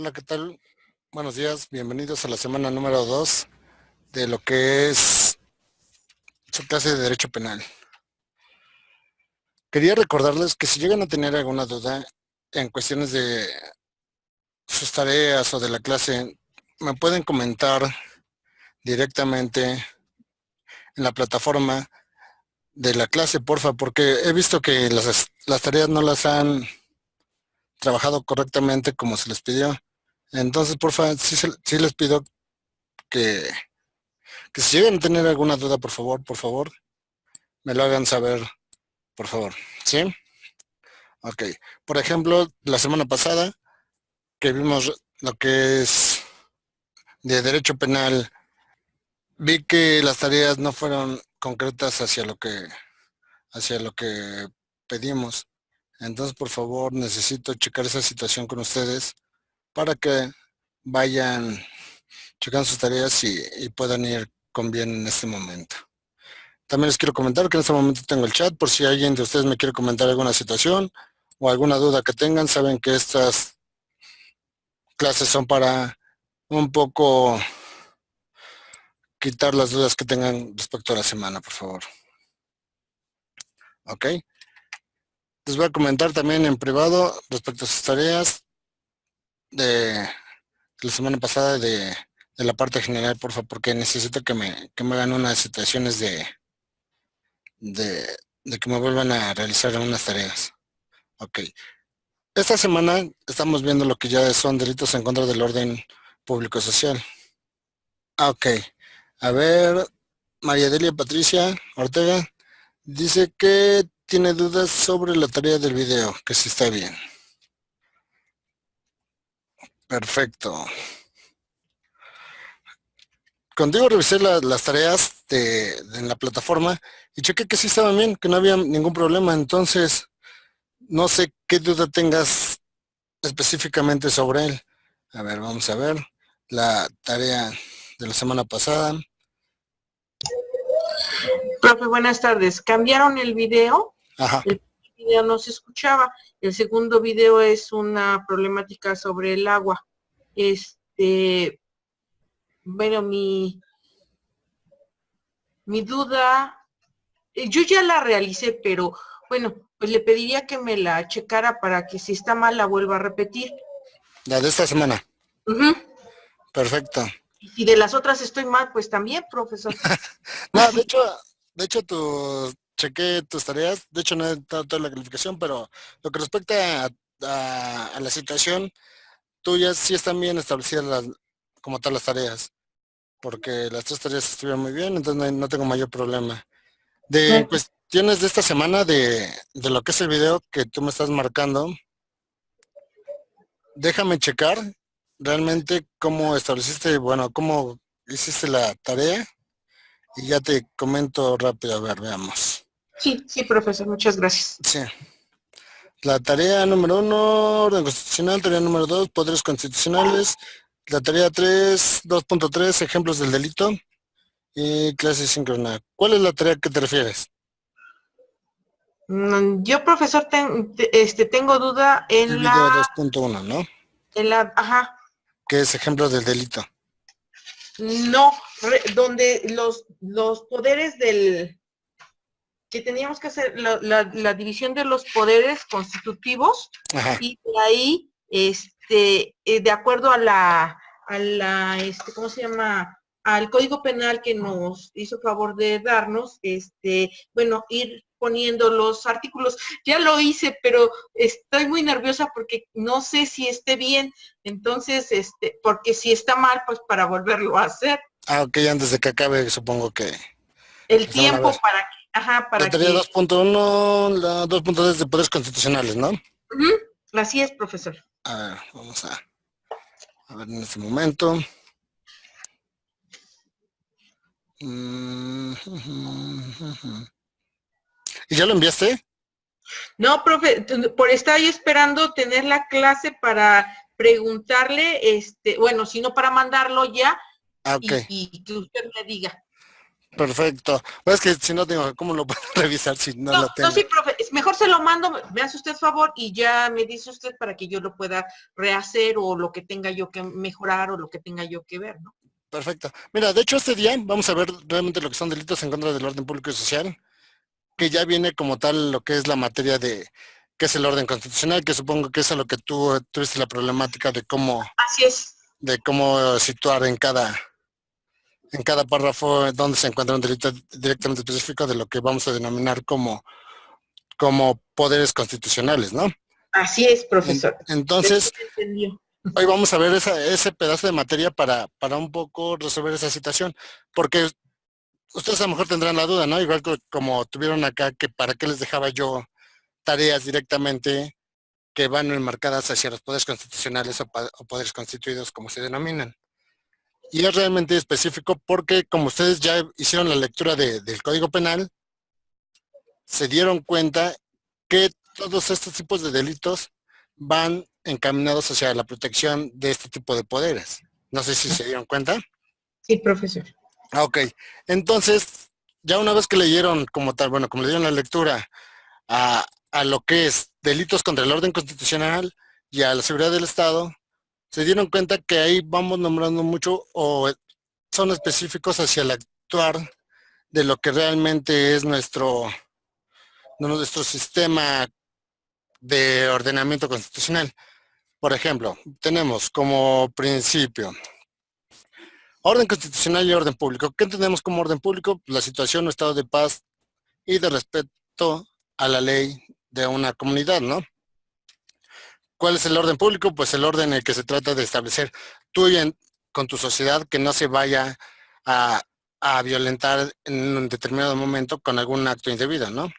Hola, ¿qué tal? Buenos días, bienvenidos a la semana número 2 de lo que es su clase de Derecho Penal. Quería recordarles que si llegan a tener alguna duda en cuestiones de sus tareas o de la clase, me pueden comentar directamente en la plataforma de la clase, porfa, porque he visto que las tareas no las han trabajado correctamente como se les pidió. Entonces, porfa, sí les pido que, que si llegan a tener alguna duda, por favor, me lo hagan saber, por favor. ¿Sí? Ok. Por ejemplo, la semana pasada que vimos lo que es de derecho penal, vi que las tareas no fueron concretas hacia lo que pedimos. Entonces, por favor, necesito checar esa situación con ustedes para que vayan checando sus tareas y puedan ir con bien en este momento. También les quiero comentar que en este momento tengo el chat por si alguien de ustedes me quiere comentar alguna situación o alguna duda que tengan. Saben que estas clases son para un poco quitar las dudas que tengan respecto a la semana, por favor. Ok. Les voy a comentar también en privado respecto a sus tareas de la semana pasada de la parte general, por favor, porque necesito que me hagan unas situaciones de, de que me vuelvan a realizar unas tareas. Ok. Esta semana estamos viendo lo que ya son delitos en contra del orden público social. Ok. A ver, María Delia Patricia Ortega dice que tiene dudas sobre la tarea del video, que sí está bien. Perfecto. Contigo revisé las tareas en la plataforma y chequé que sí estaban bien, que no había ningún problema. Entonces, no sé qué duda tengas específicamente sobre él. A ver, vamos a ver la tarea de la semana pasada. Profe, buenas tardes. ¿Cambiaron el video? Ajá. El video no se escuchaba. El segundo video es una problemática sobre el agua. Bueno, mi duda, yo ya la realicé, pero bueno, pues le pediría que me la checara para que si está mal la vuelva a repetir. La de esta semana. Uh-huh. Perfecto. Y si de las otras estoy mal, pues también, profesor. No, de hecho chequé tus tareas, de hecho no he dado toda la calificación, pero lo que respecta a la situación, tuyas sí están bien establecidas como tal las tareas, porque las tres tareas estuvieron muy bien, entonces no tengo mayor problema. De cuestiones de esta semana, de lo que es el video que tú me estás marcando, déjame checar realmente cómo estableciste, bueno, cómo hiciste la tarea y ya te comento rápido, a ver, veamos. Sí, profesor, muchas gracias. Sí. La tarea número 1, orden constitucional. Tarea número 2, poderes constitucionales. La tarea 3, 2.3, ejemplos del delito. Y clase síncrona. ¿Cuál es la tarea que te refieres? Yo, profesor, tengo duda El en video 2.1, ¿no? ajá. Que es ejemplos del delito. No, donde los poderes que teníamos que hacer la división de los poderes constitutivos. Ajá. Y de ahí, de acuerdo a ¿cómo se llama? Al Código Penal que nos hizo favor de darnos, bueno, ir poniendo los artículos. Ya lo hice, pero estoy muy nerviosa porque no sé si esté bien. Entonces, porque si está mal, pues para volverlo a hacer. Ah, ok, antes de que acabe, supongo que... El tiempo para que... Ajá, para la tarea 2.1, la 2.2 de poderes constitucionales, ¿no? Así es, profesor. A ver, vamos a ver en este momento. ¿Y ya lo enviaste? No, profe, por estar yo esperando tener la clase para preguntarle, bueno, si no para mandarlo ya, okay. y que usted me diga. Perfecto. Pues es que si no tengo, ¿cómo lo puedo revisar si no lo tengo? No, sí, profe, mejor se lo mando, me hace usted favor y ya me dice usted para que yo lo pueda rehacer o lo que tenga yo que mejorar o lo que tenga yo que ver, ¿no? Perfecto. Mira, de hecho este día vamos a ver realmente lo que son delitos en contra del orden público y social, que ya viene como tal lo que es la materia de qué es el orden constitucional, que supongo que es a lo que tú tuviste la problemática de cómo, Así es. de cómo situar en cada párrafo donde se encuentra un delito directamente específico de lo que vamos a denominar como poderes constitucionales, ¿no? Así es, profesor. Entonces, hoy vamos a ver ese pedazo de materia para un poco resolver esa situación, porque ustedes a lo mejor tendrán la duda, ¿no? Igual como tuvieron acá, que para qué les dejaba yo tareas directamente que van enmarcadas hacia los poderes constitucionales o poderes constituidos, como se denominan. Y es realmente específico porque como ustedes ya hicieron la lectura del Código Penal, se dieron cuenta que todos estos tipos de delitos van encaminados hacia la protección de este tipo de poderes. No sé si se dieron cuenta. Sí, profesor. Ok, entonces, ya una vez que leyeron como tal, bueno, como le dieron la lectura a lo que es delitos contra el orden constitucional y a la seguridad del Estado, se dieron cuenta que ahí vamos nombrando mucho o son específicos hacia el actuar de lo que realmente es nuestro sistema de ordenamiento constitucional. Por ejemplo, tenemos como principio orden constitucional y orden público. ¿Qué entendemos como orden público? La situación o estado de paz y de respeto a la ley de una comunidad, ¿no? ¿Cuál es el orden público? Pues el orden en el que se trata de establecer tú con tu sociedad que no se vaya a violentar en un determinado momento con algún acto indebido, ¿no?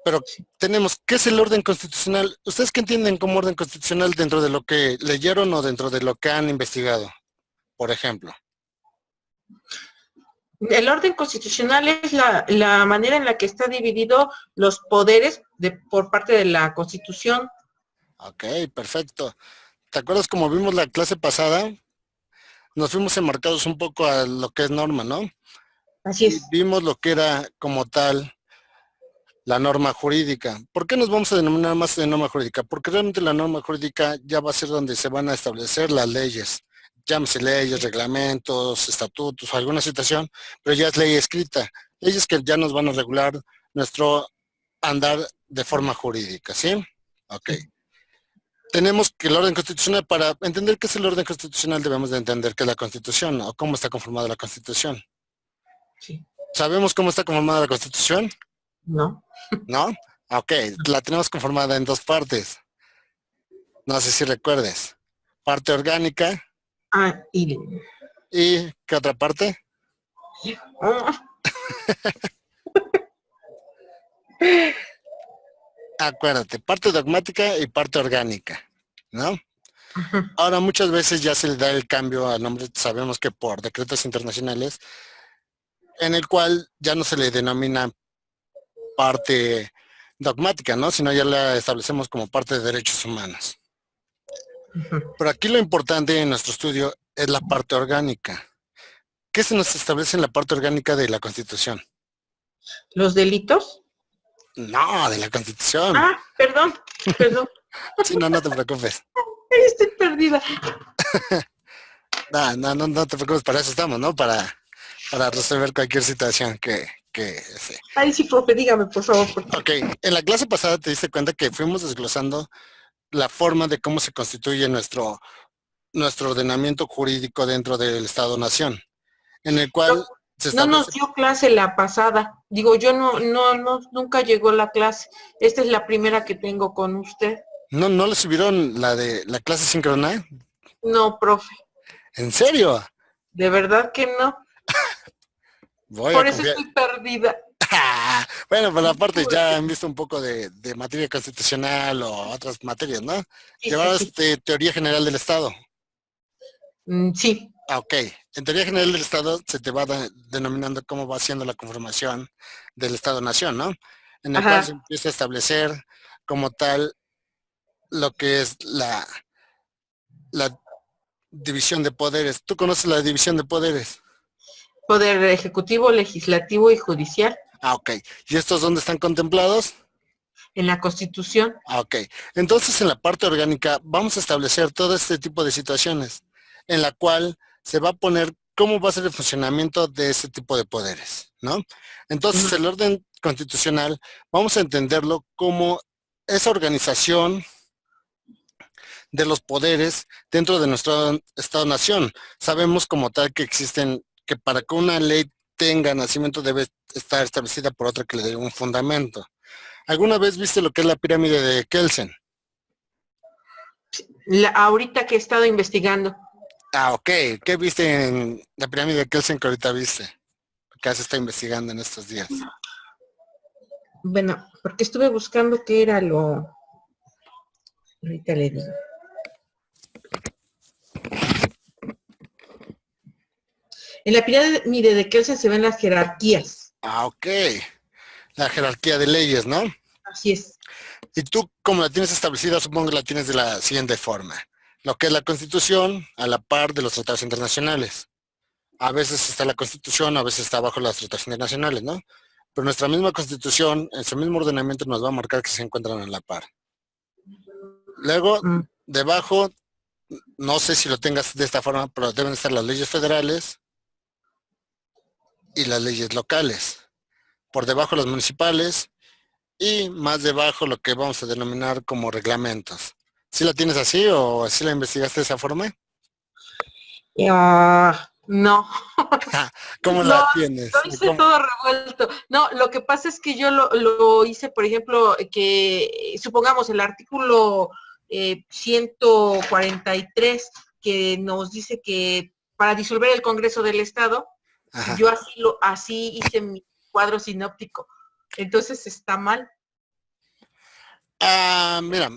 Pero tenemos, ¿qué es el orden constitucional? ¿Ustedes qué entienden como orden constitucional dentro de lo que leyeron o dentro de lo que han investigado, por ejemplo? El orden constitucional es la manera en la que está dividido los poderes por parte de la Constitución. Ok, perfecto. ¿Te acuerdas como vimos la clase pasada? Nos fuimos enmarcados un poco a lo que es norma, ¿no? Así es. Vimos lo que era como tal la norma jurídica. ¿Por qué nos vamos a denominar más de norma jurídica? Porque realmente la norma jurídica ya va a ser donde se van a establecer las leyes. Llámese leyes, reglamentos, estatutos, alguna situación, pero ya es ley escrita. Leyes que ya nos van a regular nuestro andar de forma jurídica, ¿sí? Ok. Tenemos que el orden constitucional, para entender qué es el orden constitucional debemos de entender qué es la Constitución o cómo está conformada la Constitución. Sí. ¿Sabemos cómo está conformada la Constitución? No. ¿No? Ok, la tenemos conformada en dos partes. No sé si recuerdes. Parte orgánica. Ah, ¿Y qué otra parte? Acuérdate, parte dogmática y parte orgánica, ¿no? Ahora muchas veces ya se le da el cambio al nombre, sabemos que por decretos internacionales, en el cual ya no se le denomina parte dogmática, ¿no? Sino ya la establecemos como parte de derechos humanos. Pero aquí lo importante en nuestro estudio es la parte orgánica. ¿Qué se nos establece en la parte orgánica de la Constitución? ¿Los delitos? No, de la Constitución. Ah, perdón. Sí, no te preocupes. Estoy perdida. No te preocupes, para eso estamos, ¿no? Para resolver cualquier situación que sí. Ay, sí, profe, dígame, por favor. Ok, en la clase pasada te diste cuenta que fuimos desglosando la forma de cómo se constituye nuestro ordenamiento jurídico dentro del Estado-Nación, en el cual se establece... No nos dio clase la pasada. Digo, yo nunca llegó la clase. Esta es la primera que tengo con usted. ¿No le subieron la de la clase síncrona? No, profe. ¿En serio? De verdad que no. Por eso estoy perdida. Bueno, por la parte ya han visto un poco de materia constitucional o otras materias, ¿no? Sí, Llevabas sí. teoría general del Estado. Sí. Ok, en teoría general del Estado se te va denominando cómo va siendo la conformación del Estado-Nación, ¿no? En el cual se empieza a establecer como tal lo que es la división de poderes. ¿Tú conoces la división de poderes? Poder ejecutivo, legislativo y judicial. Ah, ok. ¿Y estos dónde están contemplados? En la Constitución. Ah, ok. Entonces, en la parte orgánica vamos a establecer todo este tipo de situaciones en la cual se va a poner cómo va a ser el funcionamiento de este tipo de poderes, ¿no? Entonces, el orden constitucional, vamos a entenderlo como esa organización de los poderes dentro de nuestro Estado-nación. Sabemos como tal que existen, que para que una ley tenga nacimiento debe estar establecida por otra que le dé un fundamento. ¿Alguna vez viste lo que es la pirámide de Kelsen? Ahorita que he estado investigando. Ah, ok. ¿Qué viste en la pirámide de Kelsen que ahorita viste? Que se está investigando en estos días. Bueno, porque estuve buscando qué era lo... Ahorita le digo. En la pirámide de Kelsen se ven las jerarquías. Ah, ok. La jerarquía de leyes, ¿no? Así es. Y tú, como la tienes establecida, supongo que la tienes de la siguiente forma. Lo que es la Constitución a la par de los tratados internacionales. A veces está la Constitución, a veces está bajo las tratados internacionales, ¿no? Pero nuestra misma Constitución, en su mismo ordenamiento, nos va a marcar que se encuentran a la par. Luego, debajo, no sé si lo tengas de esta forma, pero deben estar las leyes federales y las leyes locales. Por debajo las municipales y más debajo lo que vamos a denominar como reglamentos. ¿Sí la tienes así o sí la investigaste de esa forma? No. ¿Cómo No, la tienes? lo hice todo revuelto. No, lo que pasa es que yo lo hice, por ejemplo, que supongamos el artículo 143 que nos dice que para disolver el Congreso del Estado, ajá, yo así hice mi cuadro sinóptico. Entonces está mal. Mira,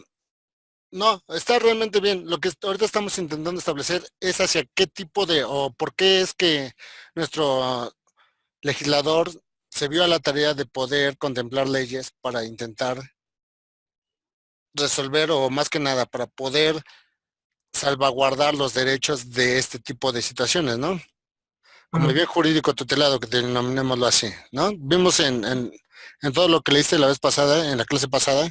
no, está realmente bien. Lo que ahorita estamos intentando establecer es hacia qué tipo de, o por qué es que nuestro legislador se vio a la tarea de poder contemplar leyes para intentar resolver, o más que nada, para poder salvaguardar los derechos de este tipo de situaciones, ¿no? Como el bien jurídico tutelado, que denominémoslo así, ¿no? Vimos en todo lo que leíste la vez pasada, en la clase pasada,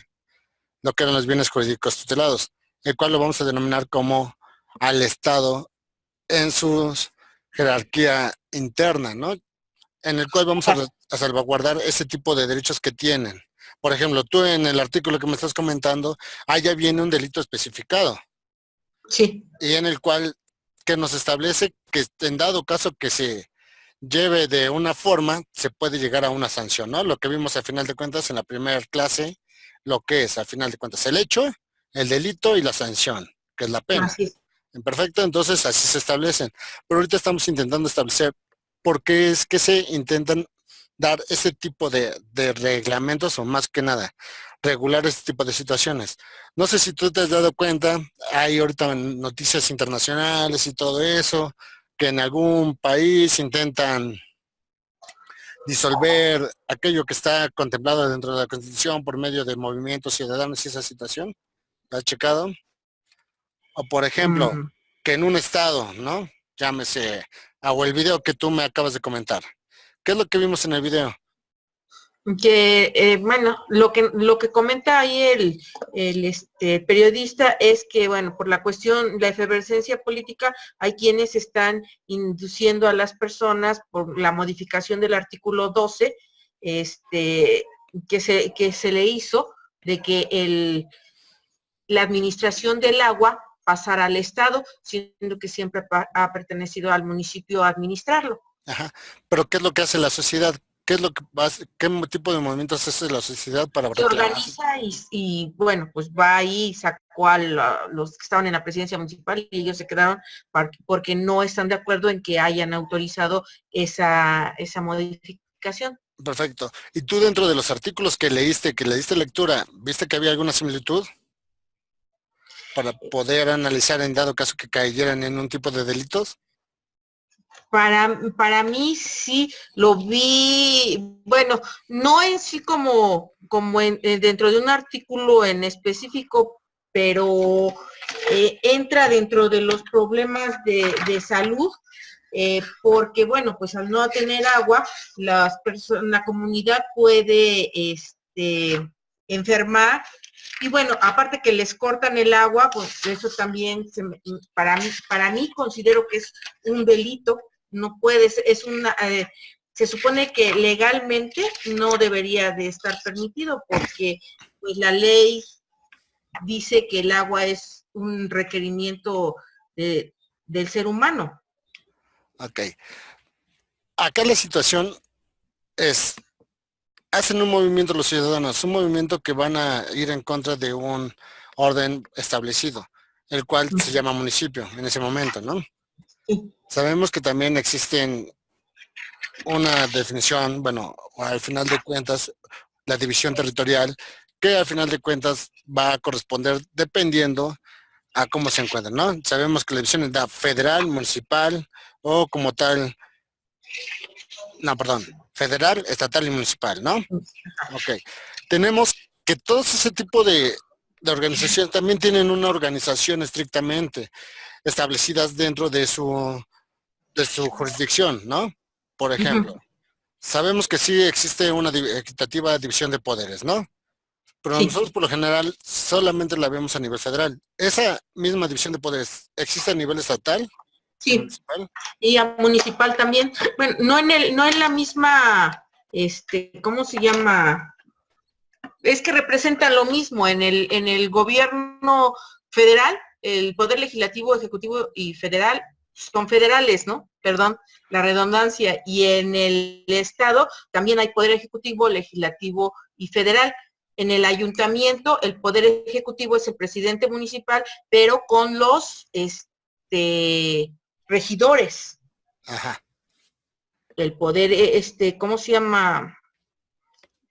lo que eran los bienes jurídicos tutelados, el cual lo vamos a denominar como al Estado en su jerarquía interna, ¿no? En el cual vamos a salvaguardar ese tipo de derechos que tienen. Por ejemplo, tú en el artículo que me estás comentando, ya viene un delito especificado. Sí. Y en el cual que nos establece que en dado caso que se lleve de una forma, se puede llegar a una sanción, ¿no? Lo que vimos al final de cuentas en la primera clase, lo que es al final de cuentas el hecho, el delito y la sanción, que es la pena. Así es. Perfecto, entonces así se establecen. Pero ahorita estamos intentando establecer por qué es que se intentan dar ese tipo de reglamentos, o más que nada, regular este tipo de situaciones. No sé si tú te has dado cuenta, hay ahorita noticias internacionales y todo eso, que en algún país intentan disolver aquello que está contemplado dentro de la Constitución por medio de movimientos ciudadanos y esa situación. ¿La has checado? O por ejemplo, que en un estado, ¿no? Llámese, o el video que tú me acabas de comentar. ¿Qué es lo que vimos en el video? Que bueno, lo que comenta ahí el periodista es que, bueno, por la cuestión, la efervescencia política, hay quienes están induciendo a las personas por la modificación del artículo 12, que se le hizo de que la administración del agua pasara al Estado, siendo que siempre ha pertenecido al municipio a administrarlo. Ajá. Pero ¿qué es lo que hace la sociedad? ¿Qué es lo que qué tipo de movimientos hace la sociedad para se organiza y bueno, pues va ahí, sacó a los que estaban en la presidencia municipal y ellos se quedaron porque no están de acuerdo en que hayan autorizado esa modificación. Perfecto. ¿Y tú dentro de los artículos que le diste lectura, viste que había alguna similitud para poder analizar en dado caso que cayeran en un tipo de delitos? Para mí sí lo vi, bueno, no en sí como dentro de un artículo en específico, pero entra dentro de los problemas de salud, porque bueno, pues al no tener agua, la comunidad puede enfermar. Y bueno, aparte que les cortan el agua, pues eso también para mí considero que es un delito. No puede, se supone que legalmente no debería de estar permitido, porque pues la ley dice que el agua es un requerimiento del ser humano. Ok. Acá la situación es, hacen un movimiento los ciudadanos, un movimiento que van a ir en contra de un orden establecido, el cual se llama municipio en ese momento, ¿no? Sí. Sabemos que también existen una definición, bueno, al final de cuentas, la división territorial, que al final de cuentas va a corresponder dependiendo a cómo se encuentran, ¿no? Sabemos que la división es federal, municipal o como tal, no, perdón, federal, estatal y municipal, ¿no? Ok. Tenemos que todos ese tipo de organizaciones también tienen una organización estrictamente establecidas dentro de su jurisdicción, ¿no? Por ejemplo, sabemos que sí existe una equitativa división de poderes, ¿no? Pero Sí. nosotros por lo general solamente la vemos a nivel federal. ¿Esa misma división de poderes existe a nivel estatal? Sí. ¿Municipal? Y a municipal también. Bueno, no en la misma, ¿cómo se llama? Es que representan lo mismo en el gobierno federal, el poder legislativo, ejecutivo y federal son federales, ¿no? Perdón, la redundancia. Y en el estado también hay poder ejecutivo, legislativo y federal. En el ayuntamiento, el poder ejecutivo es el presidente municipal, pero con los regidores. Ajá. El poder, ¿cómo se llama?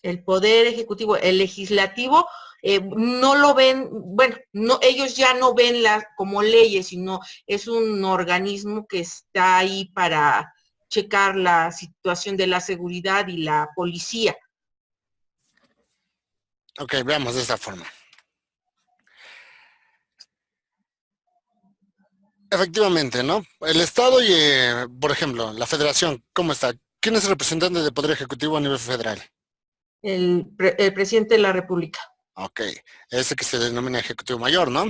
El poder ejecutivo, el legislativo, no lo ven, bueno, no, ellos ya no ven como leyes, sino es un organismo que está ahí para checar la situación de la seguridad y la policía. Ok, veamos de esta forma. Efectivamente, ¿no? El Estado y, por ejemplo, la Federación, ¿cómo está? ¿Quién es el representante del Poder Ejecutivo a nivel federal? El presidente de la República. Ok, ese que se denomina Ejecutivo Mayor, ¿no?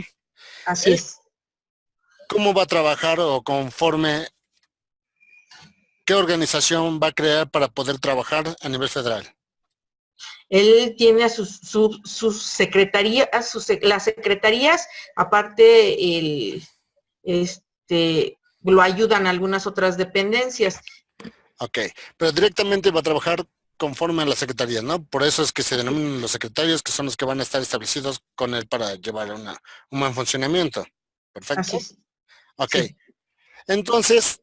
Así es. ¿Cómo va a trabajar o conforme qué organización va a crear para poder trabajar a nivel federal? Él tiene a sus secretarías, las secretarías, aparte lo ayudan algunas otras dependencias. Ok, pero directamente va a trabajar conforme a la secretaría, ¿no? Por eso es que se denominan los secretarios, que son los que van a estar establecidos con él para llevar un buen funcionamiento. Perfecto. Así es. Ok, Sí. entonces,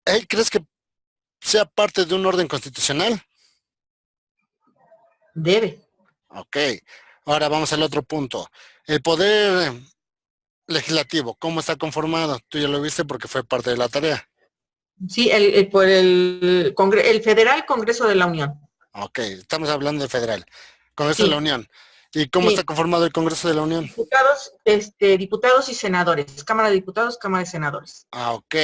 ¿él crees que sea parte de un orden constitucional? Debe. Ok, ahora vamos al otro punto. El poder legislativo, ¿cómo está conformado? Tú ya lo viste porque fue parte de la tarea. Sí, por el Federal Congreso de la Unión. Ok, estamos hablando del federal. Congreso de la Sí, Unión. ¿Y cómo está sí. conformado el Congreso de la Unión? Diputados y senadores. Cámara de Diputados, Cámara de Senadores. Ah, ok.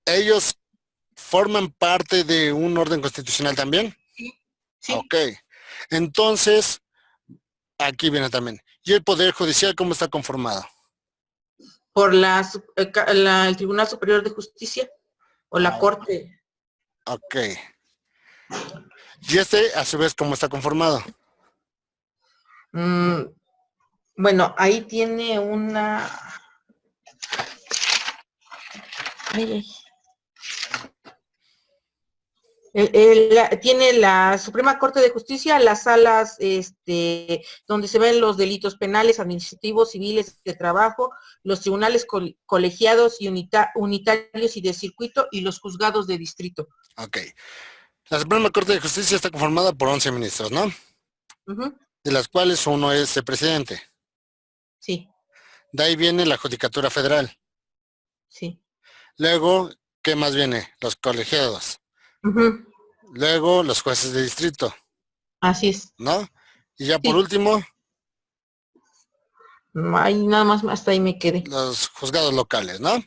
¿Ellos forman parte de un orden constitucional también? Sí, sí. Ok. Entonces, aquí viene también. ¿Y el Poder Judicial cómo está conformado? Por el Tribunal Superior de Justicia o la Ah, Corte. ok. ¿Y a su vez, cómo está conformado? Bueno, ahí tiene una... Ay. Tiene la Suprema Corte de Justicia, las salas donde se ven los delitos penales, administrativos, civiles, de trabajo, los tribunales colegiados y unitarios y de circuito y los juzgados de distrito. Ok. La Suprema Corte de Justicia está conformada por 11 ministros, ¿no? De las cuales uno es el presidente. Sí. De ahí viene la Judicatura Federal. Sí. Luego, ¿qué más viene? Los colegiados. Luego, los jueces de distrito. Así es. ¿No? Y ya por Sí. último, Ahí nada más hasta ahí me quedé. los juzgados locales, ¿no?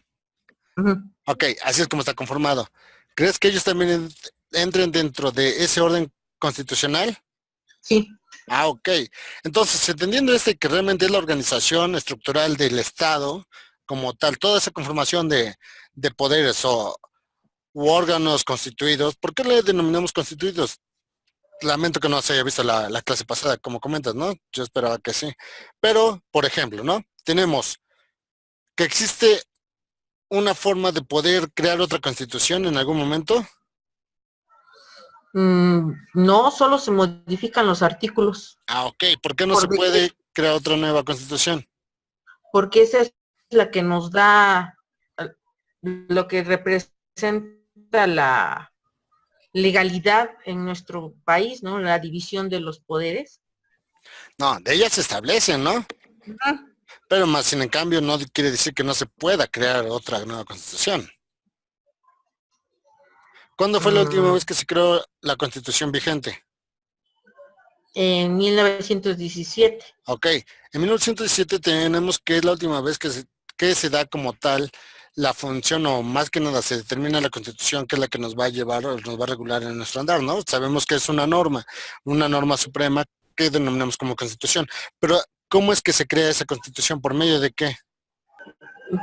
Ok, así es como está conformado. ¿Crees que ellos también entren dentro de ese orden constitucional? Sí. Ah, ok. Entonces, entendiendo que realmente es la organización estructural del Estado, como tal, toda esa conformación de poderes o u órganos constituidos, ¿por qué le denominamos constituidos? Lamento que no se haya visto la clase pasada, como comentas, ¿no? Yo esperaba que sí. Pero, por ejemplo, ¿no? Tenemos que existe una forma de poder crear otra constitución en algún momento. No, solo se modifican los artículos. Ah, ok. ¿Por qué no se Por puede decreto, crear otra nueva constitución? porque esa es la que nos da lo que representa la legalidad en nuestro país, ¿no? La división de los poderes. No, de ellas se establecen, ¿no? Ujú. Pero más sin en cambio no quiere decir que no se pueda crear otra nueva constitución. ¿Cuándo fue la última Mm, vez que se creó la constitución vigente? en 1917. Ok, en 1917 tenemos que es la última vez que se da como tal la función o más que nada se determina la constitución que es la que nos va a llevar o nos va a regular en nuestro andar, ¿no? Sabemos que es una norma suprema que denominamos como constitución, pero ¿cómo es que se crea esa constitución? ¿Por medio de qué?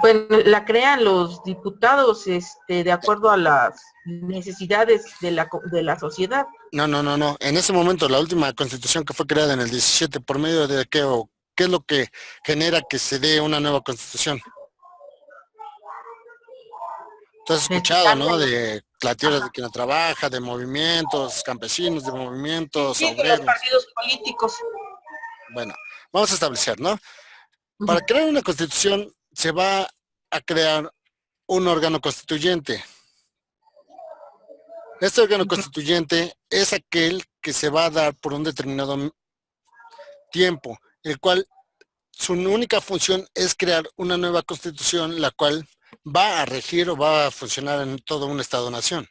Pues la crean los diputados, de acuerdo a las necesidades de la sociedad. No, no, no, no. En ese momento, la última constitución que fue creada en el 17, ¿por medio de qué o qué es lo que genera que se dé una nueva constitución? Tú has Se escuchado, ¿no? cambian los, De la tierra de ajá. quien no trabaja, de movimientos campesinos, de Sí, movimientos sí, de los obreros. partidos políticos. Bueno, vamos a establecer, ¿no? Ujú. Para crear una constitución se va a crear un órgano constituyente. Este órgano Ujú. constituyente es aquel que se va a dar por un determinado tiempo, el cual su única función es crear una nueva constitución, la cual va a regir o va a funcionar en todo un Estado-nación.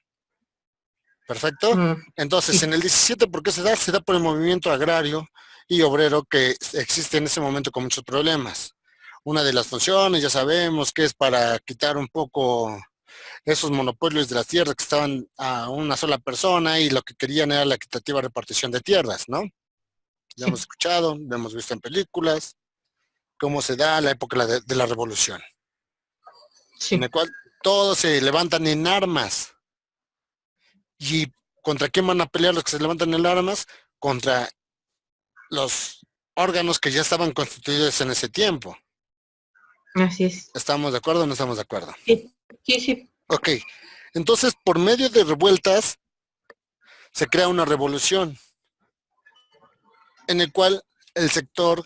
¿Perfecto? Entonces, Sí, en el 17, ¿por qué se da? Se da por el movimiento agrario y obrero que existe en ese momento con muchos problemas. Una de las funciones, ya sabemos, que es para quitar un poco esos monopolios de las tierras que estaban a una sola persona y lo que querían era la equitativa repartición de tierras, ¿no? Lo hemos sí, escuchado, lo hemos visto en películas, cómo se da la época de la revolución, en sí. el cual todos se levantan en armas. ¿Y contra quién van a pelear los que se levantan en armas? Contra los órganos que ya estaban constituidos en ese tiempo. Así es. ¿Estamos de acuerdo o no estamos de acuerdo? Sí, sí, sí. Ok, entonces por medio de revueltas se crea una revolución en el cual el sector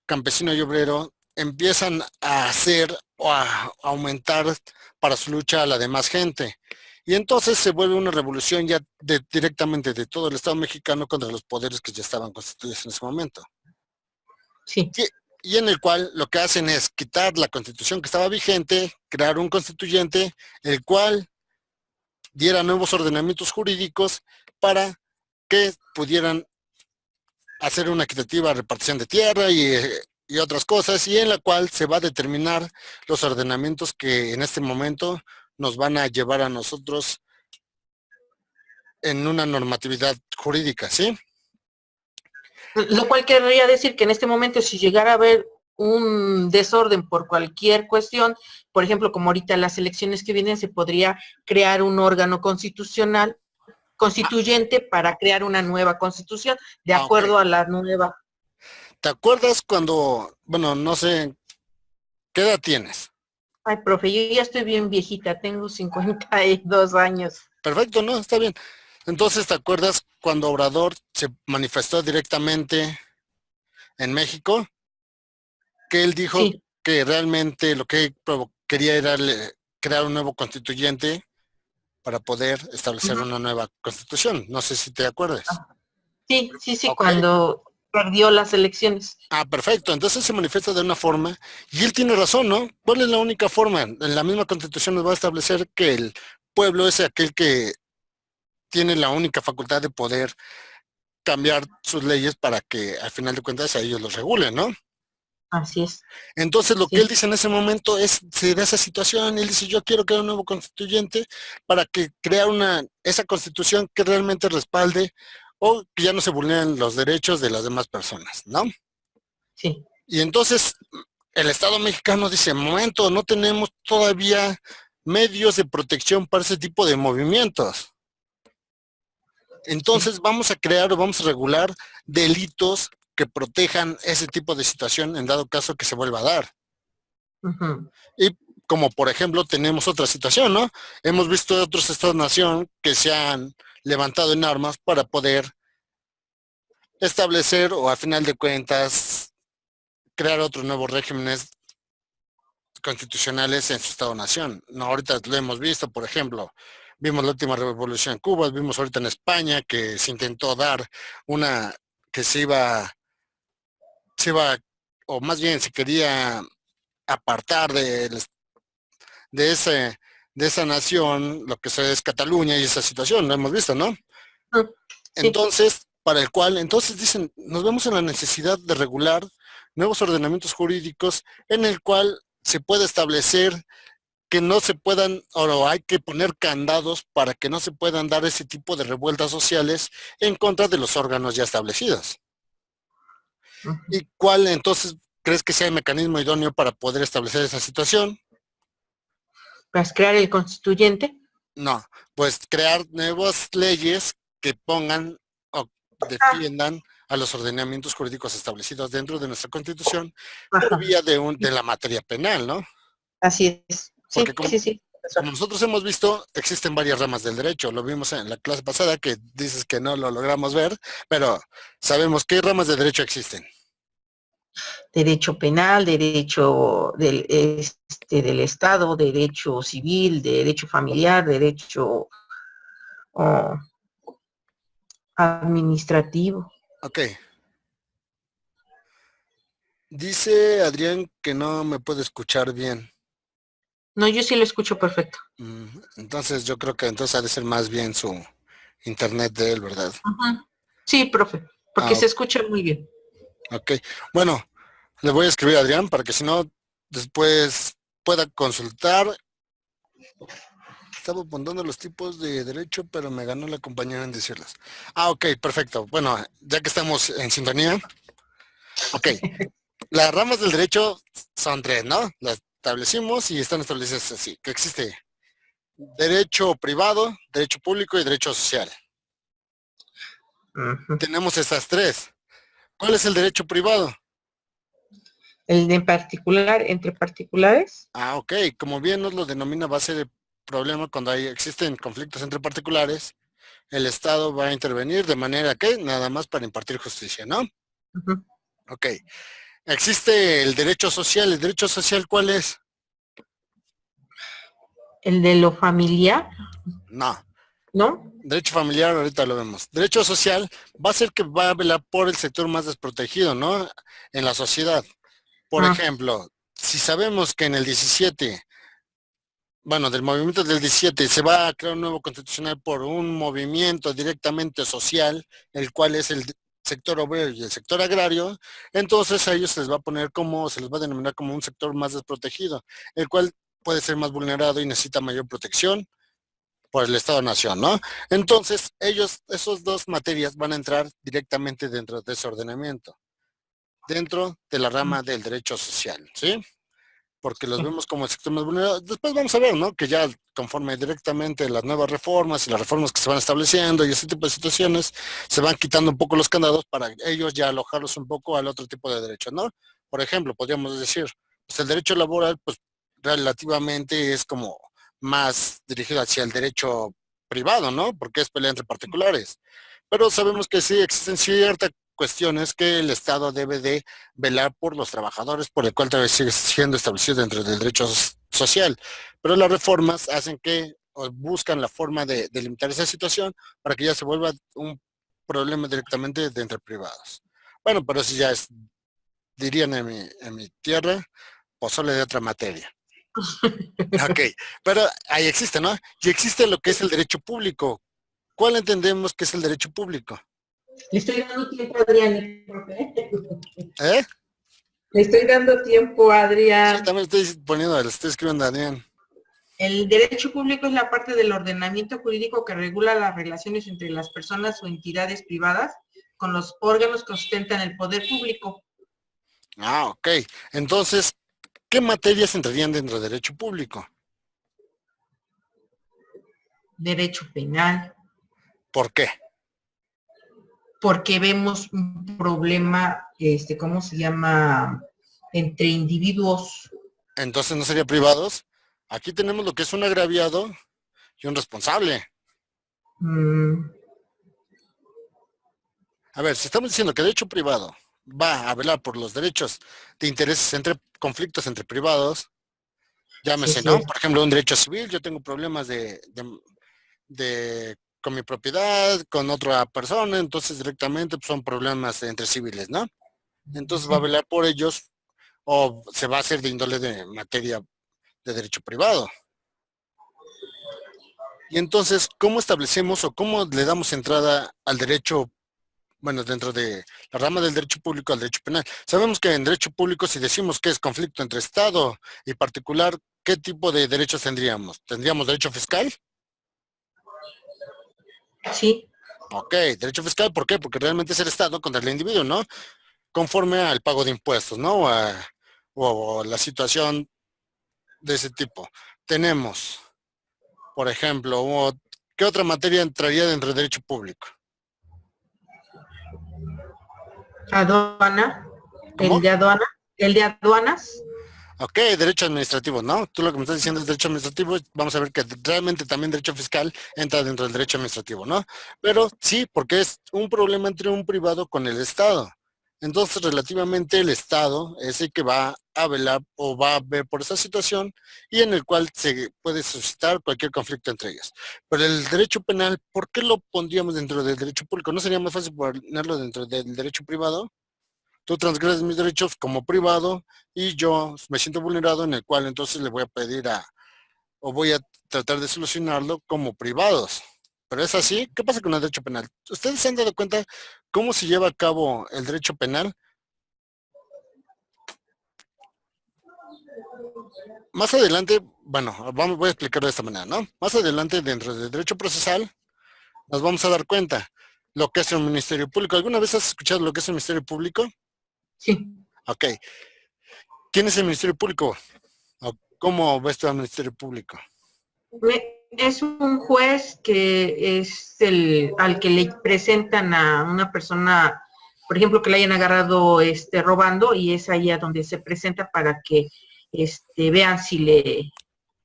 campesino y obrero empiezan a hacer o a aumentar para su lucha a la demás gente. Y entonces se vuelve una revolución ya directamente de todo el Estado mexicano contra los poderes que ya estaban constituidos en ese momento. Sí. Y, y en el cual lo que hacen es quitar la constitución que estaba vigente, crear un constituyente, el cual diera nuevos ordenamientos jurídicos para que pudieran hacer una equitativa repartición de tierra y otras cosas, y en la cual se va a determinar los ordenamientos que en este momento nos van a llevar a nosotros en una normatividad jurídica, ¿sí? Lo cual querría decir que en este momento, si llegara a haber un desorden por cualquier cuestión, por ejemplo, como ahorita las elecciones que vienen, se podría crear un órgano constitucional, constituyente, para crear una nueva constitución, de Ah, ok. acuerdo a la nueva. ¿Te acuerdas cuando, bueno, no sé, qué edad tienes? Ay, profe, yo ya estoy bien viejita, tengo 52 años. Perfecto, ¿no? Está bien. Entonces, ¿te acuerdas cuando Obrador se manifestó directamente en México? Que él dijo Sí. que realmente lo que quería era crear un nuevo constituyente para poder establecer Ujú. una nueva constitución. No sé si te acuerdas. Sí, sí, sí, Ok. cuando perdió las elecciones. Ah, perfecto. Entonces se manifiesta de una forma y él tiene razón, ¿no? ¿Cuál es la única forma? En la misma constitución nos va a establecer que el pueblo es aquel que tiene la única facultad de poder cambiar sus leyes para que al final de cuentas a ellos los regulen, ¿no? Así es. Entonces lo que él dice en ese momento es, se da esa situación, él dice, yo quiero crear un nuevo constituyente para que crear esa constitución que realmente respalde o que ya no se vulneren los derechos de las demás personas, ¿no? Sí. Y entonces el Estado mexicano dice, momento, no tenemos todavía medios de protección para ese tipo de movimientos. Entonces vamos a crear o vamos a regular delitos que protejan ese tipo de situación en dado caso que se vuelva a dar. Y como por ejemplo tenemos otra situación, ¿no? Hemos visto otros estados-nación que se han levantado en armas para poder establecer o a final de cuentas crear otros nuevos regímenes constitucionales en su estado-nación. No, ahorita lo hemos visto, por ejemplo, vimos la última revolución en Cuba, vimos ahorita en España que se intentó dar que se iba, o más bien se quería apartar de esa nación, lo que es Cataluña y esa situación, lo hemos visto, ¿no? Sí. Entonces, entonces dicen, nos vemos en la necesidad de regular nuevos ordenamientos jurídicos en el cual se puede establecer que no se puedan, o hay que poner candados para que no se puedan dar ese tipo de revueltas sociales en contra de los órganos ya establecidos. ¿Y cuál entonces crees que sea el mecanismo idóneo para poder establecer esa situación? ¿Para crear el constituyente? No, pues crear nuevas leyes que pongan o defiendan a los ordenamientos jurídicos establecidos dentro de nuestra Constitución por vía de la materia penal, ¿no? Así es. Porque como nosotros hemos visto, existen varias ramas del derecho. Lo vimos en la clase pasada, que dices que no lo logramos ver, pero sabemos qué ramas de derecho existen. Derecho penal, derecho del Estado, derecho civil, derecho familiar, derecho administrativo. Ok. Dice Adrián que no me puede escuchar bien. No, yo sí lo escucho perfecto. Entonces yo creo que entonces ha de ser más bien su internet de él, ¿verdad? Sí, profe, porque se escucha muy bien. Ok, bueno, le voy a escribir a Adrián para que si no, después pueda consultar. Estaba apuntando los tipos de derecho, pero me ganó la compañera en decirlas. Ok, perfecto. Bueno, ya que estamos en sintonía. Ok, las ramas del derecho son tres, ¿no? Las establecimos y están establecidas así, que existe derecho privado, derecho público y derecho social. Tenemos esas tres. ¿Cuál es el derecho privado? El de particular, entre particulares. Ok, como bien nos lo denomina base de problema cuando existen conflictos entre particulares, el Estado va a intervenir de manera que nada más para impartir justicia, ¿no? Ok. Existe el derecho social. ¿El derecho social cuál es? ¿El de lo familiar? No. ¿No? Derecho familiar, ahorita lo vemos. Derecho social va a ser que va a velar por el sector más desprotegido, ¿no? En la sociedad. Por ejemplo, si sabemos que en el 17, bueno, del movimiento del 17 se va a crear un nuevo constitucional por un movimiento directamente social, el cual es el sector obrero y el sector agrario, entonces a ellos se les va a poner se les va a denominar como un sector más desprotegido, el cual puede ser más vulnerado y necesita mayor protección por el Estado-Nación, ¿no? Entonces, esos dos materias van a entrar directamente dentro de ese ordenamiento, dentro de la rama del derecho social, ¿sí? Porque los vemos como el sector más vulnerado. Después vamos a ver, ¿no? Que ya conforme directamente las nuevas reformas y las reformas que se van estableciendo y ese tipo de situaciones, se van quitando un poco los candados para ellos ya alojarlos un poco al otro tipo de derechos, ¿no? Por ejemplo, podríamos decir, pues el derecho laboral, pues relativamente es como más dirigido hacia el derecho privado, ¿no? Porque es pelea entre particulares. Pero sabemos que sí existen ciertas cuestiones que el Estado debe de velar por los trabajadores, por el cual todavía sigue siendo establecido dentro del derecho social. Pero las reformas hacen que o buscan la forma de limitar esa situación para que ya se vuelva un problema directamente de entre privados. Bueno, pero eso ya es, dirían en mi tierra, pozole de otra materia. Ok, pero ahí existe, ¿no? Y existe lo que es el derecho público. ¿Cuál entendemos que es el derecho público? Le estoy dando tiempo a Adrián, profe. ¿Eh? Le estoy dando tiempo, Adrián. Sí, también estoy poniendo, le estoy escribiendo a Adrián. El derecho público es la parte del ordenamiento jurídico que regula las relaciones entre las personas o entidades privadas con los órganos que ostentan el poder público. Ah, ok. Entonces, ¿qué materias entrarían dentro del derecho público? Derecho penal. ¿Por qué? Porque vemos un problema, ¿cómo se llama? Entre individuos. Entonces, ¿no sería privados? Aquí tenemos lo que es un agraviado y un responsable. A ver, si estamos diciendo que el derecho privado va a velar por los derechos de intereses entre conflictos entre privados, llámese, Sí, ¿no? sí. Por ejemplo, un derecho civil, yo tengo problemas con mi propiedad, con otra persona, entonces directamente pues, son problemas entre civiles, ¿no? Entonces va a velar por ellos o se va a hacer de índole de materia de derecho privado. Y entonces, ¿cómo establecemos o cómo le damos entrada al derecho, bueno, dentro de la rama del derecho público al derecho penal? Sabemos que en derecho público, si decimos que es conflicto entre Estado y particular, ¿qué tipo de derechos tendríamos? ¿Tendríamos derecho fiscal? Sí. Ok, derecho fiscal, ¿por qué? Porque realmente es el Estado contra el individuo, ¿no? Conforme al pago de impuestos, ¿no? O la situación de ese tipo. Tenemos, por ejemplo, ¿qué otra materia entraría dentro del derecho público? Aduana. ¿Cómo? El de aduanas. Ok, derecho administrativo, ¿no? Tú lo que me estás diciendo es derecho administrativo, vamos a ver que realmente también derecho fiscal entra dentro del derecho administrativo, ¿no? Pero sí, porque es un problema entre un privado con el Estado. Entonces, relativamente el Estado es el que va a velar o va a ver por esa situación y en el cual se puede suscitar cualquier conflicto entre ellos. Pero el derecho penal, ¿por qué lo pondríamos dentro del derecho público? ¿No sería más fácil ponerlo dentro del derecho privado? Tú transgredes mis derechos como privado y yo me siento vulnerado en el cual entonces le voy a pedir o voy a tratar de solucionarlo como privados. Pero es así, ¿qué pasa con el derecho penal? ¿Ustedes se han dado cuenta cómo se lleva a cabo el derecho penal? Más adelante, bueno, voy a explicarlo de esta manera, ¿no? Más adelante, dentro del derecho procesal, nos vamos a dar cuenta lo que es un ministerio público. ¿Alguna vez has escuchado lo que es un ministerio público? Sí. Ok. ¿Quién es el ministerio público? ¿O cómo ves tú al ministerio público? Es un juez que es al que le presentan a una persona, por ejemplo, que le hayan agarrado robando, y es ahí a donde se presenta para que vean si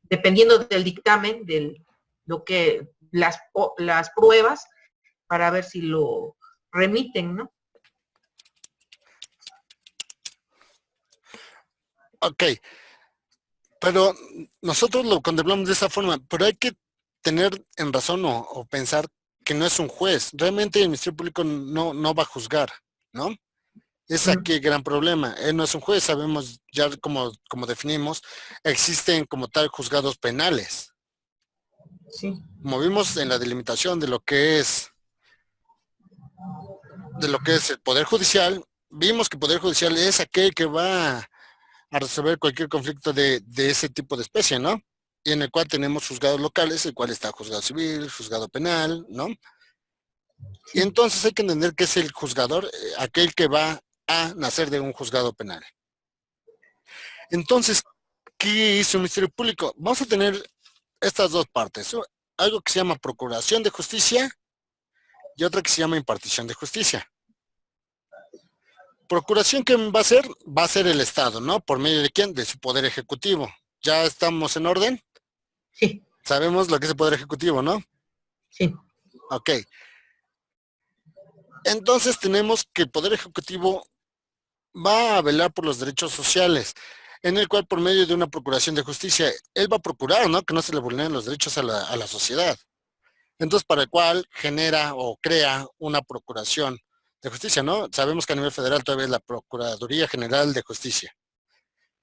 dependiendo del dictamen, lo que las pruebas, para ver si lo remiten, ¿no? Ok, pero nosotros lo contemplamos de esa forma, pero hay que tener en razón o pensar que no es un juez. Realmente el Ministerio Público no va a juzgar, ¿no? Es aquí el gran problema. Él no es un juez, sabemos ya como definimos, existen como tal juzgados penales. Sí. Como vimos en la delimitación de lo que es el Poder Judicial, vimos que el Poder Judicial es aquel que va a resolver cualquier conflicto de ese tipo de especie, ¿no? Y en el cual tenemos juzgados locales, el cual está juzgado civil, juzgado penal, ¿no? Y entonces hay que entender que es el juzgador, aquel que va a nacer de un juzgado penal. Entonces, ¿qué hizo el Ministerio Público? Vamos a tener estas dos partes, algo que se llama procuración de justicia y otra que se llama impartición de justicia. Procuración, ¿qué va a ser? Va a ser el Estado, ¿no? ¿Por medio de quién? De su poder ejecutivo. ¿Ya estamos en orden? Sí. Sabemos lo que es el poder ejecutivo, ¿no? Sí. Ok. Entonces tenemos que el poder ejecutivo va a velar por los derechos sociales, en el cual por medio de una procuración de justicia, él va a procurar, ¿no? Que no se le vulneren los derechos a la sociedad. Entonces, para el cual genera o crea una procuración de justicia, ¿no? Sabemos que a nivel federal todavía es la Procuraduría General de Justicia.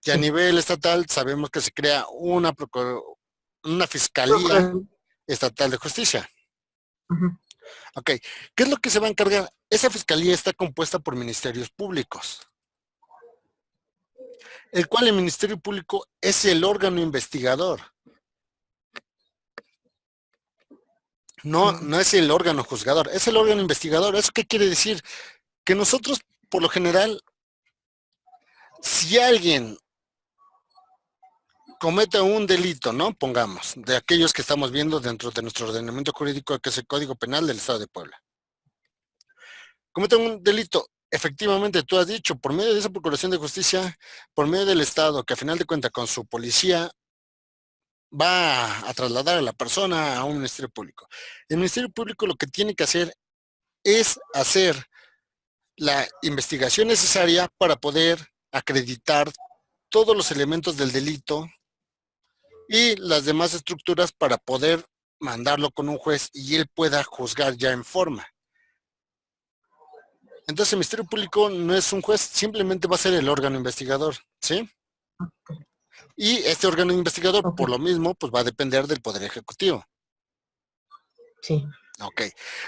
Y a nivel estatal sabemos que se crea una Fiscalía Estatal de Justicia. Ok, ¿qué es lo que se va a encargar? Esa fiscalía está compuesta por ministerios públicos. el cual el Ministerio Público es el órgano investigador. No es el órgano juzgador, es el órgano investigador. ¿Eso qué quiere decir? Que nosotros, por lo general, si alguien comete un delito, ¿no? Pongamos, de aquellos que estamos viendo dentro de nuestro ordenamiento jurídico, que es el Código Penal del Estado de Puebla. Comete un delito, efectivamente, tú has dicho, por medio de esa Procuración de Justicia, por medio del Estado, que a final de cuentas con su policía va a trasladar a la persona a un Ministerio Público. El Ministerio Público lo que tiene que hacer es hacer la investigación necesaria para poder acreditar todos los elementos del delito y las demás estructuras para poder mandarlo con un juez y él pueda juzgar ya en forma. Entonces el Ministerio Público no es un juez, simplemente va a ser el órgano investigador, ¿sí? Y este órgano investigador, por lo mismo, pues va a depender del Poder Ejecutivo. Sí. Ok.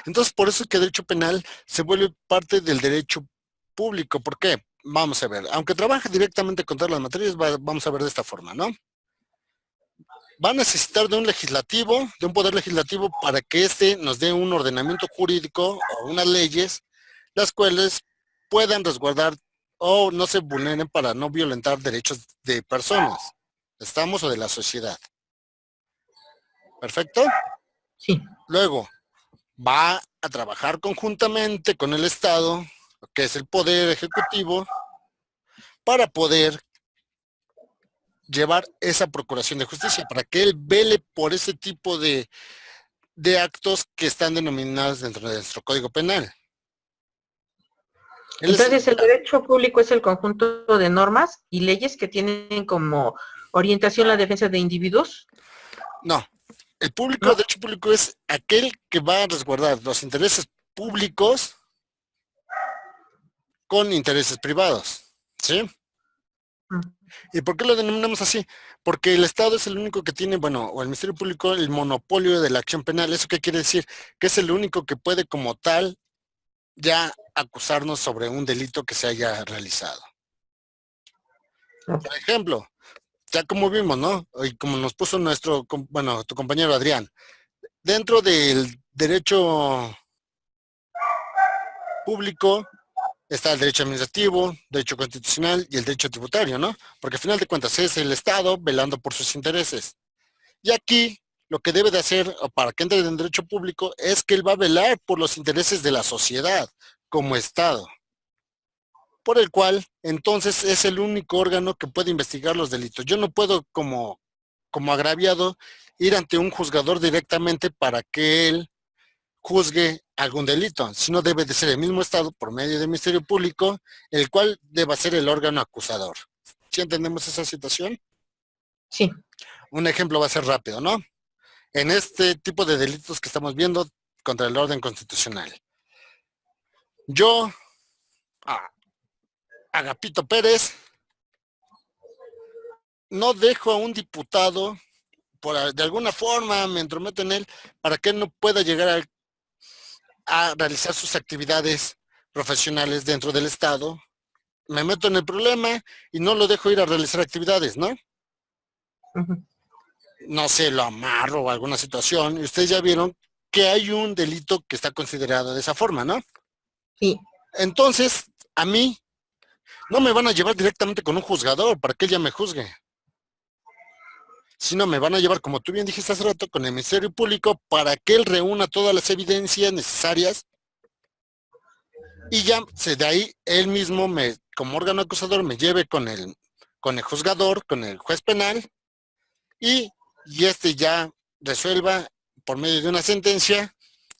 Entonces, por eso es que el derecho penal se vuelve parte del derecho público. ¿Por qué? Vamos a ver. Aunque trabaje directamente con todas las materias, vamos a ver de esta forma, ¿no? Va a necesitar de un legislativo, de un poder legislativo, para que éste nos dé un ordenamiento jurídico o unas leyes, las cuales puedan resguardar o no se vulneren para no violentar derechos de personas. ¿Estamos? O de la sociedad. ¿Perfecto? Sí. Luego, va a trabajar conjuntamente con el Estado, que es el Poder Ejecutivo, para poder llevar esa procuración de justicia, para que él vele por ese tipo de actos que están denominados dentro de nuestro Código Penal. Entonces, el derecho público es el conjunto de normas y leyes que tienen como orientación la defensa de individuos. No, el derecho público es aquel que va a resguardar los intereses públicos con intereses privados, ¿sí? ¿Y por qué lo denominamos así? Porque el Estado es el único que tiene, o el Ministerio Público, el monopolio de la acción penal. ¿Eso qué quiere decir? Que es el único que puede como tal ya acusarnos sobre un delito que se haya realizado. Por ejemplo, ya como vimos, ¿no? Y como nos puso tu compañero Adrián, dentro del derecho público está el derecho administrativo, derecho constitucional y el derecho tributario, ¿no? Porque al final de cuentas es el Estado velando por sus intereses. Y aquí lo que debe de hacer para que entre en derecho público es que él va a velar por los intereses de la sociedad como Estado, por el cual entonces es el único órgano que puede investigar los delitos. Yo no puedo como agraviado ir ante un juzgador directamente para que él juzgue algún delito, sino debe de ser el mismo Estado por medio del Ministerio Público, el cual deba ser el órgano acusador. ¿Sí entendemos esa situación? Sí. Un ejemplo va a ser rápido, ¿no? En este tipo de delitos que estamos viendo contra el orden constitucional. Yo, Agapito Pérez, no dejo a un diputado, de alguna forma me entrometo en él, para que él no pueda llegar a realizar sus actividades profesionales dentro del Estado. Me meto en el problema y no lo dejo ir a realizar actividades, ¿no? No sé, lo amarro o alguna situación, y ustedes ya vieron que hay un delito que está considerado de esa forma, ¿no? Sí. Entonces, a mí no me van a llevar directamente con un juzgador para que él ya me juzgue, sino me van a llevar, como tú bien dijiste hace rato, con el Ministerio Público para que él reúna todas las evidencias necesarias y ya de ahí él mismo como órgano acusador me lleve con el juzgador, con el juez penal y este ya resuelva por medio de una sentencia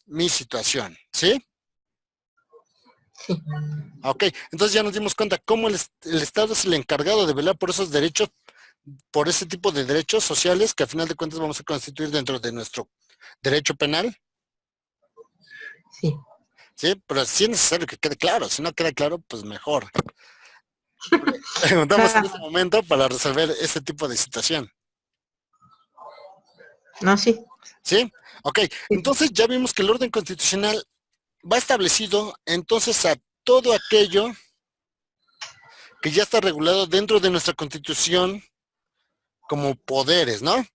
mi situación, ¿sí? Sí. Ok, entonces ya nos dimos cuenta cómo el Estado es el encargado de velar por esos derechos, por ese tipo de derechos sociales que al final de cuentas vamos a constituir dentro de nuestro derecho penal. Sí. Sí, pero sí es necesario que quede claro, si no queda claro, pues mejor. Preguntamos en este momento para resolver este tipo de situación. No, sí. ¿Sí? Ok, entonces ya vimos que el orden constitucional va establecido entonces a todo aquello que ya está regulado dentro de nuestra Constitución como poderes, ¿no?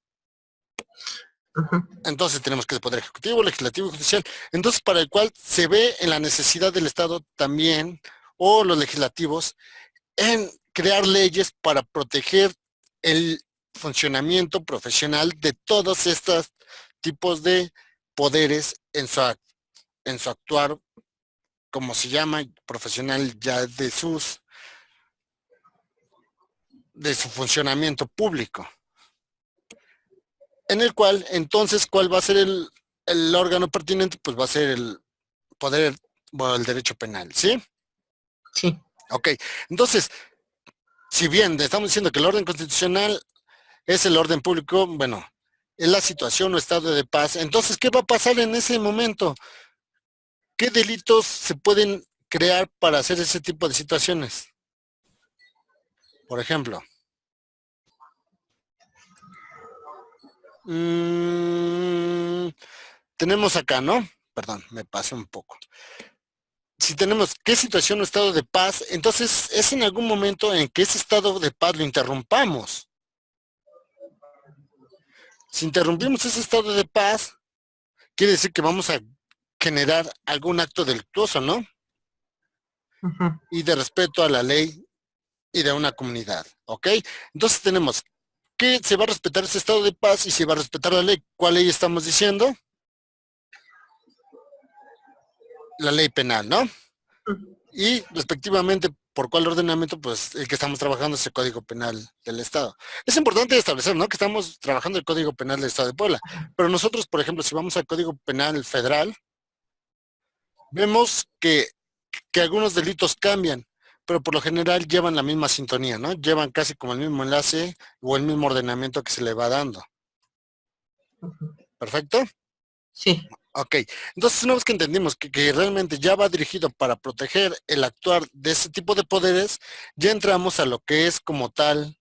Entonces tenemos que el poder ejecutivo, legislativo y judicial. Entonces, para el cual se ve en la necesidad del Estado también, o los legislativos, en crear leyes para proteger el funcionamiento profesional de todos estos tipos de poderes en su actuar, como se llama, profesional ya de su funcionamiento público. En el cual, entonces, ¿cuál va a ser el órgano pertinente? Pues va a ser el poder, bueno, el derecho penal, ¿sí? Sí. Ok, entonces, si bien estamos diciendo que el orden constitucional es el orden público, bueno, es la situación o estado de paz, entonces, ¿qué va a pasar en ese momento? ¿Qué delitos se pueden crear para hacer ese tipo de situaciones? Por ejemplo, tenemos acá, ¿no? Perdón, me pasé un poco. Si tenemos qué situación o estado de paz, entonces es en algún momento en que ese estado de paz lo interrumpamos. Si interrumpimos ese estado de paz, quiere decir que vamos a generar algún acto delictuoso, ¿no? Y de respeto a la ley y de una comunidad, ¿ok? Entonces tenemos que se va a respetar ese estado de paz y se va a respetar la ley. ¿Cuál ley estamos diciendo? La ley penal, ¿no? Y respectivamente, ¿por cuál ordenamiento? Pues el que estamos trabajando es el Código Penal del Estado. Es importante establecer, ¿no? Que estamos trabajando el Código Penal del Estado de Puebla. Pero nosotros, por ejemplo, si vamos al Código Penal Federal, vemos que algunos delitos cambian, pero por lo general llevan la misma sintonía, ¿no? Llevan casi como el mismo enlace o el mismo ordenamiento que se le va dando. ¿Perfecto? Sí. Ok, entonces una vez que entendimos que realmente ya va dirigido para proteger el actuar de ese tipo de poderes, ya entramos a lo que es como tal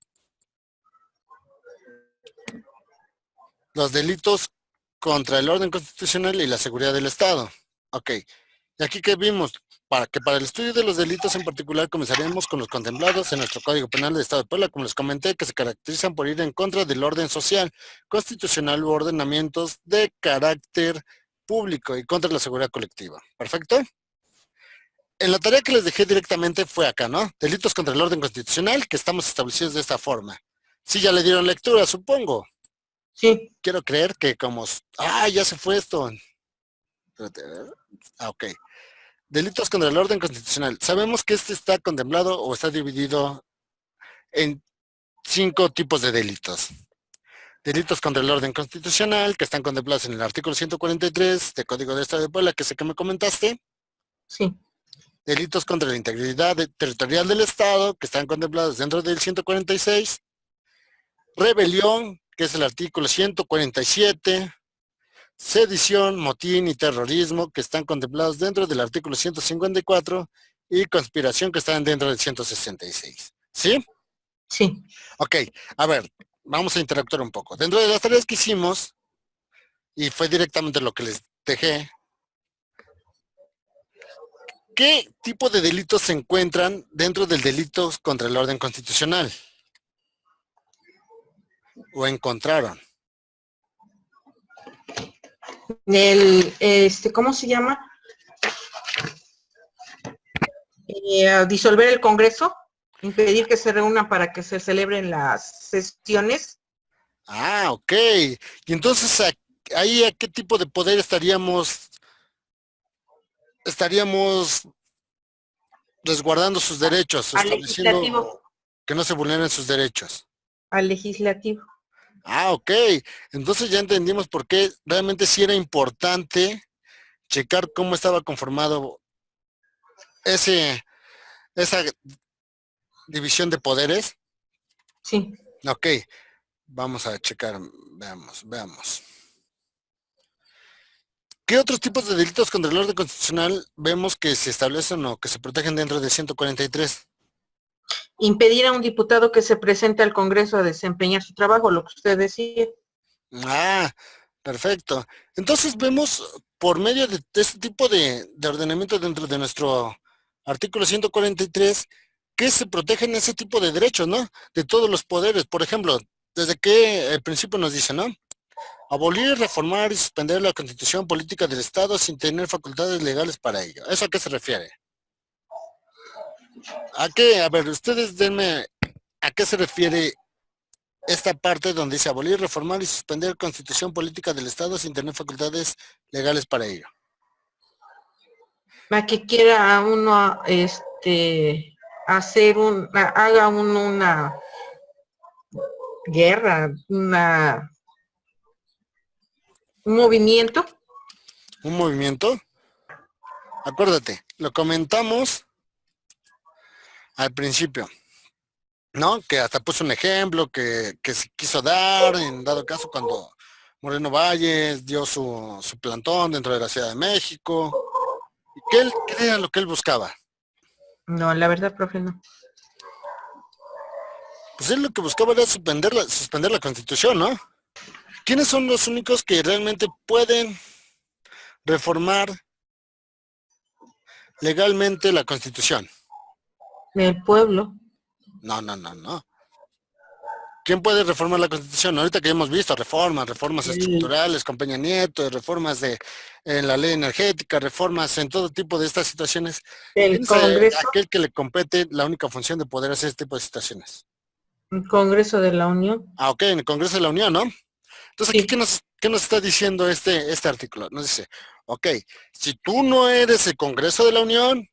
los delitos contra el orden constitucional y la seguridad del Estado. Ok, y aquí que vimos, para el estudio de los delitos en particular comenzaremos con los contemplados en nuestro Código Penal del Estado de Puebla, como les comenté, que se caracterizan por ir en contra del orden social, constitucional u ordenamientos de carácter público y contra la seguridad colectiva. ¿Perfecto? En la tarea que les dejé directamente fue acá, ¿no? Delitos contra el orden constitucional, que estamos establecidos de esta forma. Sí, ya le dieron lectura, supongo. Sí. Quiero creer que como... ya se fue esto. Ok. Delitos contra el orden constitucional. Sabemos que este está contemplado o está dividido en 5 tipos de delitos. Delitos contra el orden constitucional, que están contemplados en el artículo 143 del Código de Estado de Puebla, que sé que me comentaste. Sí. Delitos contra la integridad territorial del Estado, que están contemplados dentro del 146. Rebelión, que es el artículo 147. Sedición, motín y terrorismo, que están contemplados dentro del artículo 154. Y conspiración, que están dentro del 166. ¿Sí? Sí. Ok, a ver, vamos a interactuar un poco. Dentro de las tareas que hicimos, y fue directamente lo que les dejé, ¿qué tipo de delitos se encuentran dentro del delitos contra el orden constitucional? ¿O encontraron? ¿Cómo se llama? Disolver el Congreso, impedir que se reúna para que se celebren las sesiones. Ok. Y entonces, ¿ahí a qué tipo de poder estaríamos resguardando sus derechos, Al estableciendo legislativo. que no se vulneren sus derechos? Al legislativo. Ok. Entonces ya entendimos por qué realmente sí era importante checar cómo estaba conformado esa división de poderes. Sí. Ok. Vamos a checar, veamos. ¿Qué otros tipos de delitos contra el orden constitucional vemos que se establecen o que se protegen dentro de 143? Impedir a un diputado que se presente al Congreso a desempeñar su trabajo, lo que usted decía. Perfecto. Entonces vemos por medio de este tipo de ordenamiento dentro de nuestro artículo 143, qué se protegen ese tipo de derechos, ¿no? De todos los poderes. Por ejemplo, desde que el principio nos dice, ¿no? Abolir, reformar y suspender la constitución política del Estado sin tener facultades legales para ello. ¿Eso a qué se refiere? ¿A qué? A ver, ustedes denme, ¿a qué se refiere esta parte donde dice abolir, reformar y suspender la constitución política del Estado sin tener facultades legales para ello? A que quiera uno, haga uno una guerra, un movimiento. ¿Un movimiento? Acuérdate, lo comentamos al principio, ¿no? Que hasta puso un ejemplo que se quiso dar, en dado caso, cuando Moreno Valles dio su plantón dentro de la Ciudad de México. ¿Y qué era lo que él buscaba? No, la verdad, profe, no. Pues él lo que buscaba era suspender la Constitución, ¿no? ¿Quiénes son los únicos que realmente pueden reformar legalmente la Constitución? El pueblo. No. ¿Quién puede reformar la Constitución? Ahorita que hemos visto reformas estructurales con Peña Nieto, reformas en la ley energética, reformas en todo tipo de estas situaciones. El Congreso. Aquel que le compete la única función de poder hacer este tipo de situaciones. El Congreso de la Unión. Ok, en el Congreso de la Unión, ¿no? Entonces, aquí, ¿qué nos está diciendo este artículo? Nos dice, ok, si tú no eres el Congreso de la Unión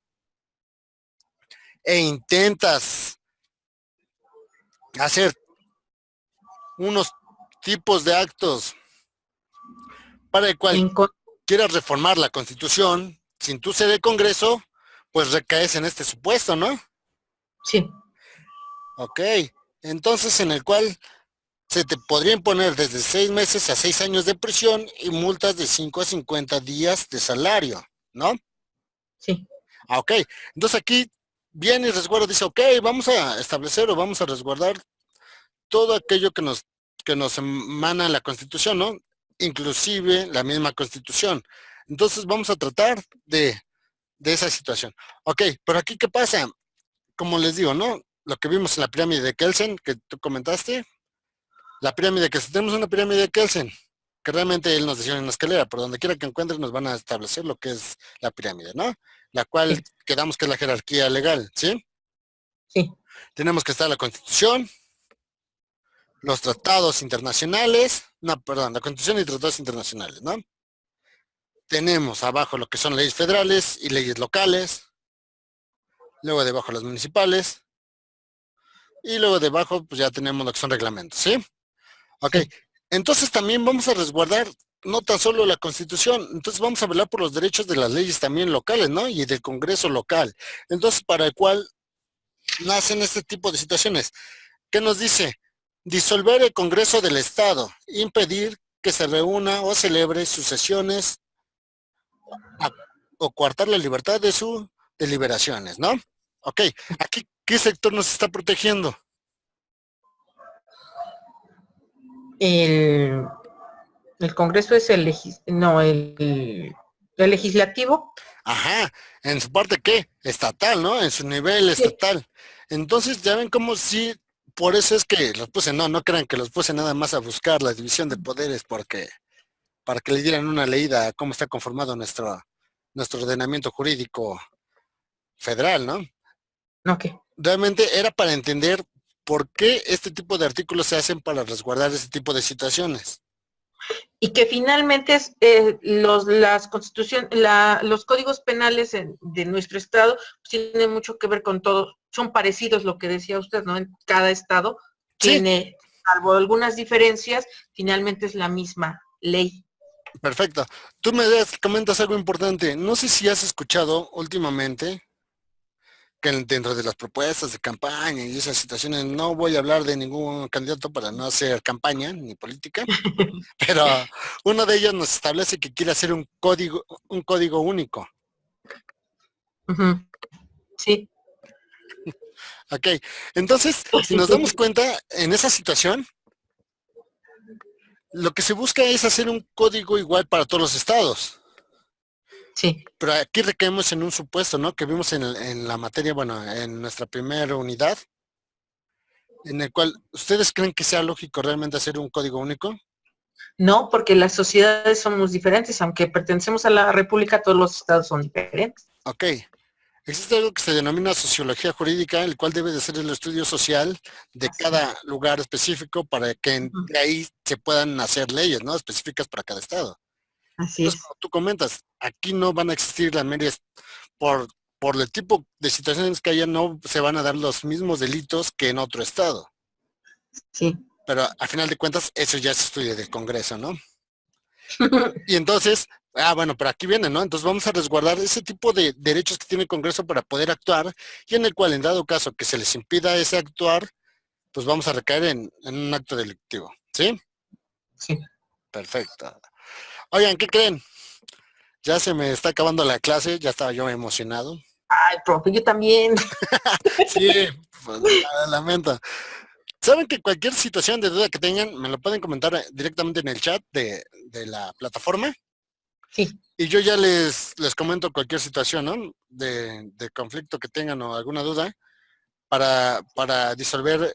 e intentas hacer unos tipos de actos para el cual quieras reformar la Constitución, sin tú ser el Congreso, pues recaes en este supuesto, ¿no? Sí. Ok, entonces en el cual se te podría imponer desde 6 meses a 6 años de prisión y multas de 5 a 50 días de salario, ¿no? Sí. Ok, entonces aquí viene el resguardo, dice, ok, vamos a establecer o vamos a resguardar todo aquello que nos emana la Constitución, ¿no? Inclusive la misma Constitución. Entonces vamos a tratar de esa situación. Ok, pero aquí, ¿qué pasa? Como les digo, ¿no? Lo que vimos en la pirámide de Kelsen, que tú comentaste, la pirámide, que si tenemos una pirámide de Kelsen, que realmente él nos decía en la escalera, por donde quiera que encuentres nos van a establecer lo que es la pirámide, ¿no? La cual quedamos que es la jerarquía legal, ¿sí? Sí. Tenemos que estar la Constitución, los tratados internacionales, la Constitución y tratados internacionales, ¿no? Tenemos abajo lo que son leyes federales y leyes locales, luego debajo las municipales, y luego debajo pues ya tenemos lo que son reglamentos, ¿sí? Ok, sí. Entonces también vamos a resguardar no tan solo la Constitución, entonces vamos a velar por los derechos de las leyes también locales, ¿no? Y del Congreso local. Entonces, para el cual nacen este tipo de situaciones. ¿Qué nos dice? Disolver el Congreso del Estado, impedir que se reúna o celebre sus sesiones o coartar la libertad de sus deliberaciones, ¿no? Ok, aquí, ¿qué sector nos está protegiendo? El Congreso es el legislativo. Ajá, en su parte, ¿qué? Estatal, ¿no? En su nivel estatal. Entonces, ya ven cómo sí, por eso es que los puse, no crean que los puse nada más a buscar la división de poderes, porque para que le dieran una leída a cómo está conformado nuestro ordenamiento jurídico federal, ¿no? Ok. Realmente era para entender por qué este tipo de artículos se hacen para resguardar este tipo de situaciones. Y que finalmente los códigos penales de nuestro estado pues, tienen mucho que ver con todo, son parecidos lo que decía usted, ¿no? En cada estado tiene, salvo algunas diferencias, finalmente es la misma ley. Perfecto. Tú me comentas algo importante. No sé si has escuchado últimamente que dentro de las propuestas de campaña y esas situaciones, no voy a hablar de ningún candidato para no hacer campaña ni política, pero uno de ellos nos establece que quiere hacer un código único. Uh-huh. Sí. Ok, entonces, si nos damos cuenta, en esa situación, lo que se busca es hacer un código igual para todos los estados. Sí. Pero aquí recaemos en un supuesto, ¿no? Que vimos en la materia, bueno, en nuestra primera unidad, en el cual, ¿ustedes creen que sea lógico realmente hacer un código único? No, porque las sociedades somos diferentes, aunque pertenecemos a la República, todos los estados son diferentes. Ok. Existe algo que se denomina sociología jurídica, el cual debe de ser el estudio social de cada lugar específico para que de ahí se puedan hacer leyes, ¿no? Específicas para cada estado. Así Entonces, es. como tú comentas, aquí no van a existir las medias por, por el tipo de situaciones que haya, no se van a dar los mismos delitos que en otro estado. Sí. Pero a final de cuentas, eso ya se estudia del Congreso, ¿no? Y entonces, bueno, pero aquí viene, ¿no? Entonces vamos a resguardar ese tipo de derechos que tiene el Congreso para poder actuar y en el cual, en dado caso que se les impida ese actuar, pues vamos a recaer en un acto delictivo, ¿sí? Sí. Perfecto. Oigan, ¿qué creen? Ya se me está acabando la clase, ya estaba yo emocionado. Ay, profe, yo también. Sí, pues, lamento. Saben que cualquier situación de duda que tengan, me lo pueden comentar directamente en el chat de la plataforma. Sí. Y yo ya les comento cualquier situación, ¿no? De conflicto que tengan o alguna duda para disolver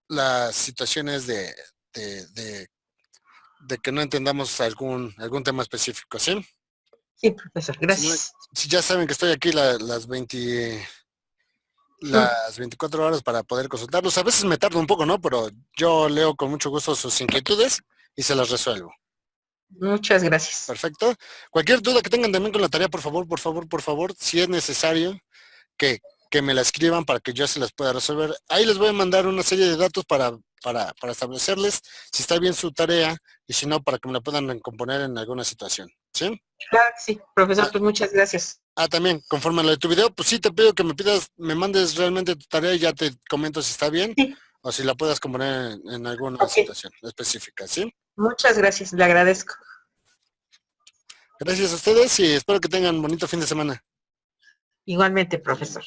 las situaciones de que no entendamos algún tema específico, ¿sí? Sí, profesor, Si, no- gracias. si ya saben que estoy aquí las 24 horas para poder consultarlos. A veces me tardo un poco, ¿no? Pero yo leo con mucho gusto sus inquietudes y se las resuelvo. Muchas gracias. Perfecto. Cualquier duda que tengan también con la tarea, por favor, por favor, por favor, si es necesario que me la escriban para que yo se las pueda resolver. Ahí les voy a mandar una serie de datos para establecerles si está bien su tarea y si no, para que me la puedan recomponer en alguna situación. ¿Sí? Claro que sí, profesor, pues muchas gracias. También, conforme a lo de tu video, pues sí te pido que me mandes realmente tu tarea y ya te comento si está bien Sí. o si la puedas componer en alguna Okay. situación específica, ¿sí? Muchas gracias, le agradezco. Gracias a ustedes y espero que tengan bonito fin de semana. Igualmente, profesor.